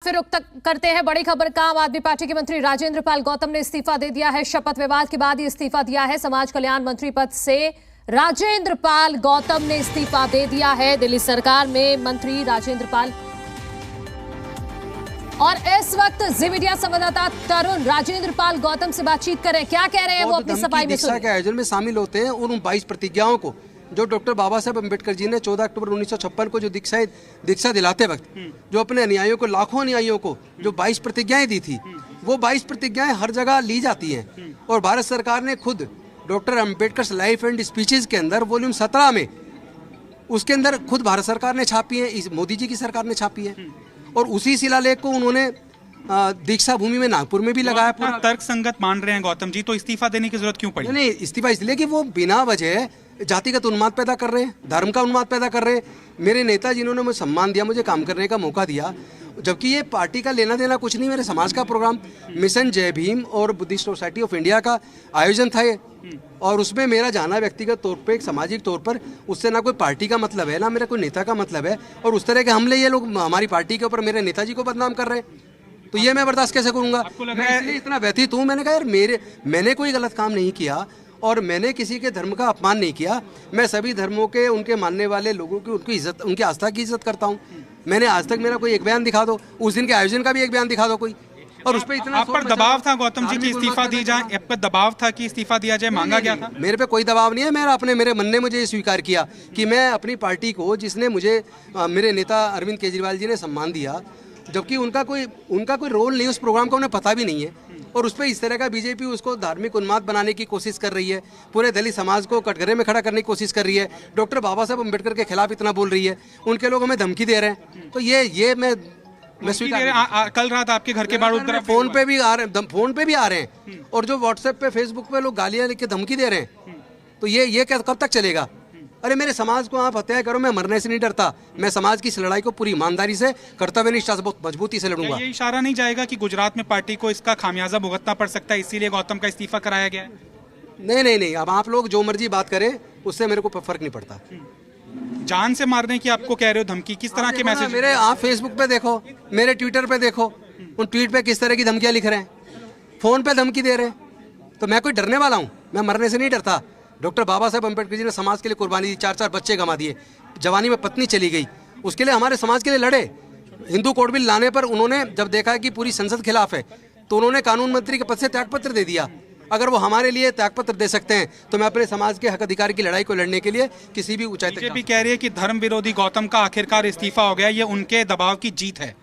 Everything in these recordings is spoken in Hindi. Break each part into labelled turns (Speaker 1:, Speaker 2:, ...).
Speaker 1: फिर रुख करते हैं बड़ी खबर का। आम आदमी पार्टी के मंत्री राजेंद्र पाल गौतम ने इस्तीफा दे दिया है। शपथ विवाद के बाद ये इस्तीफा दिया है। समाज कल्याण मंत्री पद से राजेंद्र पाल गौतम ने इस्तीफा दे दिया है। दिल्ली सरकार में मंत्री राजेंद्र पाल और इस वक्त जी मीडिया संवाददाता तरुण राजेंद्र पाल गौतम से बातचीत करें, क्या कह रहे हैं वो अपनी सफाई में सुनिए।
Speaker 2: के आयोजन में शामिल होते हैं और उन 22 प्रतिज्ञाओं को जो डॉक्टर बाबा साहब अम्बेडकर जी ने 14 अक्टूबर 1956 को जो दीक्षा दिलाते वक्त जो अपने अनुयायियों को, लाखों अनुयायियों को जो 22 प्रतिज्ञाएं दी थी, वो 22 प्रतिज्ञाएं हर जगह ली जाती हैं। और भारत सरकार ने खुद doctor Ambedkar life and speeches के अंदर वॉल्यूम 17 में उसके अंदर खुद भारत सरकार ने छापी है, इस मोदी जी की सरकार ने छापी है। और उसी शिलालेख को उन्होंने दीक्षा भूमि में नागपुर में भी लगाया। पूरा
Speaker 3: तर्क संगत मान रहे हैं गौतम जी, तो इस्तीफा देने की जरूरत क्यों पड़ी?
Speaker 2: नहीं, इस्तीफा इसलिए कि वो बिना वजह जातिगत उन्माद पैदा कर रहे हैं, धर्म का उन्माद पैदा कर रहे हैं। मेरे नेता जिन्होंने मुझे सम्मान दिया, मुझे काम करने का मौका दिया, जबकि ये पार्टी का लेना देना कुछ नहीं, मेरे समाज का प्रोग्राम मिशन जय भीम और बुद्धिस्ट सोसाइटी ऑफ इंडिया का आयोजन था ये। और उसमें मेरा जाना व्यक्तिगत तौर पे, एक सामाजिक तौर पर, उससे ना कोई पार्टी का मतलब है, ना मेरा कोई नेता का मतलब है। और उस तरह के हमले ये लोग हमारी पार्टी के ऊपर, मेरे नेताजी को बदनाम कर रहे हैं, तो ये मैं बर्दाश्त कैसे करूंगा? मैं इसलिए इतना व्यथित हूँ। मैंने कहा यार, मैंने कोई गलत काम नहीं किया और मैंने किसी के धर्म का अपमान नहीं किया। मैं सभी धर्मों के, उनके मानने वाले लोगों की, उनकी इज्जत, उनकी आस्था की इज्जत करता हूँ। मैंने आज तक मेरा कोई एक बयान दिखा दो, उस दिन के आयोजन का भी एक बयान दिखा दो कोई। और उस पर इतना
Speaker 3: आप पर दबाव था गौतम जी की इस्तीफा दी जाए, आप पर दबाव था कि इस्तीफा दिया जाए, मांगा गया था?
Speaker 2: मेरे पे कोई दबाव नहीं है। मेरे मन ने मुझे ये स्वीकार किया कि मैं अपनी पार्टी को, जिसने मुझे मेरे नेता अरविंद केजरीवाल जी ने सम्मान दिया, जबकि उनका कोई रोल नहीं, उस प्रोग्राम का उन्हें पता भी नहीं है। और उस पर इस तरह का बीजेपी उसको धार्मिक उन्माद बनाने की कोशिश कर रही है, पूरे दलित समाज को कटघरे में खड़ा करने की कोशिश कर रही है, डॉक्टर बाबा साहब अम्बेडकर के खिलाफ इतना बोल रही है, उनके लोग हमें धमकी दे रहे हैं। तो ये मैं स्वीकार।
Speaker 3: कल रात आपके घर के बाहर
Speaker 2: फोन पे भी आ रहे हैं और जो व्हाट्सएप पे, फेसबुक पे लोग गालियां लिख के धमकी दे रहे हैं, तो ये कब तक चलेगा? अरे मेरे समाज को आप हत्या करो, मैं मरने से नहीं डरता। मैं समाज की इस लड़ाई को पूरी ईमानदारी से, कर्तव्य निष्ठा से, बहुत मजबूती से लड़ूंगा।
Speaker 3: ये इशारा नहीं जाएगा कि गुजरात में पार्टी को इसका खामियाजा भुगतना पड़ सकता है, इसीलिए गौतम का इस्तीफा कराया गया है?
Speaker 2: नहीं, अब आप लोग जो मर्जी बात करें, उससे मेरे को फर्क नहीं पड़ता।
Speaker 3: जान से मारने की आपको कह रहे हो धमकी, किस तरह के मैसेज?
Speaker 2: मेरे आप फेसबुक पे देखो, मेरे ट्विटर पे देखो, उन ट्वीट पे किस तरह की धमकियां लिख रहे हैं, फोन पे धमकी दे रहे हैं। तो मैं कोई डरने वाला हूँ? मैं मरने से नहीं डरता। डॉक्टर बाबा साहब अम्बेडकर जी ने समाज के लिए कुर्बानी दी, 4 बच्चे गंवा दिए, जवानी में पत्नी चली गई, उसके लिए हमारे समाज के लिए लड़े। हिंदू कोड बिल लाने पर उन्होंने जब देखा कि पूरी संसद खिलाफ है, तो उन्होंने कानून मंत्री के पद से त्यागपत्र दे दिया। अगर वो हमारे लिए त्यागपत्र दे सकते हैं, तो मैं अपने समाज के हक अधिकार की लड़ाई को लड़ने के लिए किसी भी ऊंचाई तक।
Speaker 3: बीजेपी कह रही है कि धर्म विरोधी गौतम का आखिरकार इस्तीफा हो गया, ये उनके दबाव की जीत है।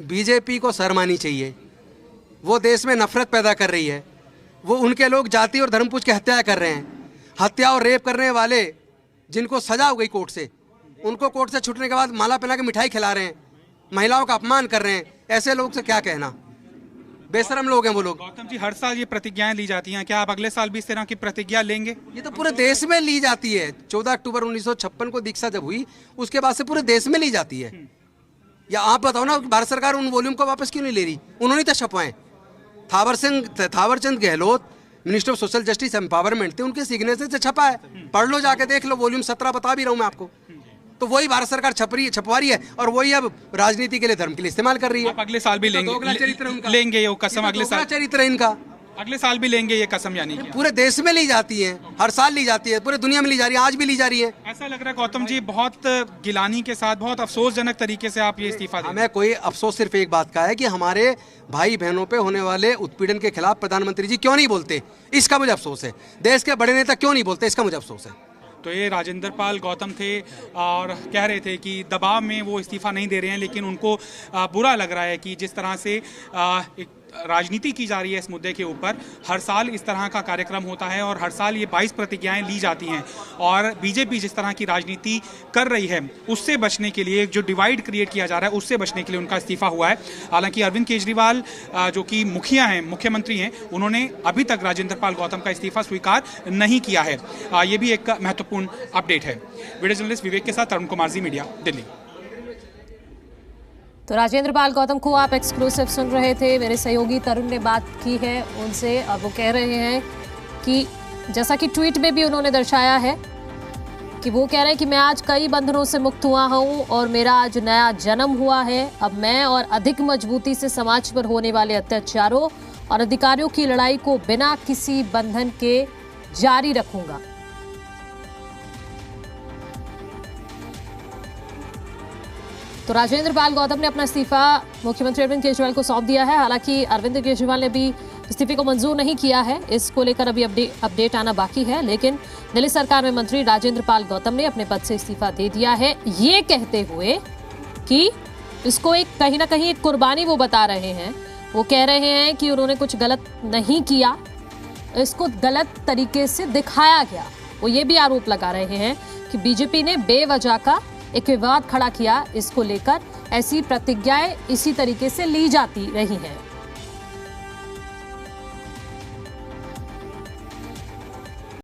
Speaker 2: बीजेपी को शर्म आनी चाहिए। वो देश में नफरत पैदा कर रही है। वो उनके लोग जाति और धर्म पूछ के हत्या कर रहे हैं। हत्या और रेप करने वाले जिनको सजा हो गई कोर्ट से, उनको कोर्ट से छूटने के बाद माला पहना के मिठाई खिला रहे हैं, महिलाओं का अपमान कर रहे हैं। ऐसे लोग से क्या कहना? बेशरम लोग हैं वो लोग।
Speaker 3: गौतम जी, हर साल ये प्रतिज्ञाएं ली जाती हैं, क्या आप अगले साल भी इस तरह की प्रतिज्ञा लेंगे?
Speaker 2: ये तो पूरे देश में ली जाती है। 14 अक्टूबर 1956 को दीक्षा जब हुई, उसके बाद से पूरे देश में ली जाती है। या आप बताओ ना, भारत सरकार उन वॉल्यूम को वापस क्यों नहीं ले रही? उन्होंने तो छपवाए। Thawarchand Gehlot, minister of social justice empowerment थे, उनके सिग्नेचर से छपा है। पढ़ लो, जाके देख लो, वॉल्यूम 17 बता भी रहा हूँ मैं आपको। तो वही भारत सरकार छपवा रही है और वही अब राजनीति के लिए, धर्म के लिए इस्तेमाल कर रही है।
Speaker 3: आप अगले साल भी लेंगे ये कसम? अगले साल
Speaker 2: चरित्र इनका
Speaker 3: अगले साल भी लेंगे ये कसम? यानी कि
Speaker 2: पूरे देश में ली जाती है, हर साल ली जाती है, पूरे दुनिया में ली जा रही है, आज भी ली जा रही है।
Speaker 3: ऐसा लग रहा है गौतम जी, बहुत गिलानी के साथ, बहुत अफसोसजनक तरीके से आप ये इस्तीफा दें।
Speaker 2: हमें कोई अफसोस सिर्फ एक बात का है कि हमारे भाई बहनों पे होने वाले उत्पीड़न के खिलाफ प्रधानमंत्री जी क्यों नहीं बोलते, इसका मुझे अफसोस है। देश के बड़े नेता क्यों नहीं बोलते, इसका मुझे अफसोस है।
Speaker 3: तो ये राजेंद्र पाल गौतम थे और कह रहे थे कि दबाव में वो इस्तीफा नहीं दे रहे हैं, लेकिन उनको बुरा लग रहा है कि जिस तरह से एक राजनीति की जा रही है इस मुद्दे के ऊपर। हर साल इस तरह का कार्यक्रम होता है और हर साल ये 22 प्रतिज्ञाएं ली जाती हैं, और बीजेपी जिस तरह की राजनीति कर रही है उससे बचने के लिए, जो डिवाइड क्रिएट किया जा रहा है उससे बचने के लिए उनका इस्तीफा हुआ है। हालांकि अरविंद केजरीवाल जो कि मुखिया हैं, मुख्यमंत्री हैं, उन्होंने अभी तक राजेंद्र पाल गौतम का इस्तीफा स्वीकार नहीं किया है। ये भी एक महत्वपूर्ण अपडेट है। वीडियो जर्नलिस्ट विवेक के साथ तरुण कुमार, जी मीडिया, दिल्ली।
Speaker 1: तो राजेंद्र पाल गौतम को आप एक्सक्लूसिव सुन रहे थे। मेरे सहयोगी तरुण ने बात की है उनसे और वो कह रहे हैं कि जैसा कि ट्वीट में भी उन्होंने दर्शाया है कि वो कह रहे हैं कि मैं आज कई बंधनों से मुक्त हुआ हूं और मेरा आज नया जन्म हुआ है। अब मैं और अधिक मजबूती से समाज पर होने वाले अत्याचारों और अधिकारियों की लड़ाई को बिना किसी बंधन के जारी रखूंगा। तो राजेंद्र पाल गौतम ने अपना इस्तीफा मुख्यमंत्री अरविंद केजरीवाल को सौंप दिया है। हालांकि अरविंद केजरीवाल ने भी इस्तीफे को मंजूर नहीं किया है, इसको लेकर अभी अपडेट आना बाकी है। लेकिन दिल्ली सरकार में मंत्री राजेंद्र पाल गौतम ने अपने पद से इस्तीफा दे दिया है, ये कहते हुए कि इसको एक कहीं ना कहीं एक कुर्बानी वो बता रहे हैं। वो कह रहे हैं कि उन्होंने कुछ गलत नहीं किया, इसको गलत तरीके से दिखाया गया। वो ये भी आरोप लगा रहे हैं कि बीजेपी ने बेवजह का एक विवाद खड़ा किया, इसको लेकर ऐसी प्रतिज्ञाएं इसी तरीके से ली जाती रही हैं।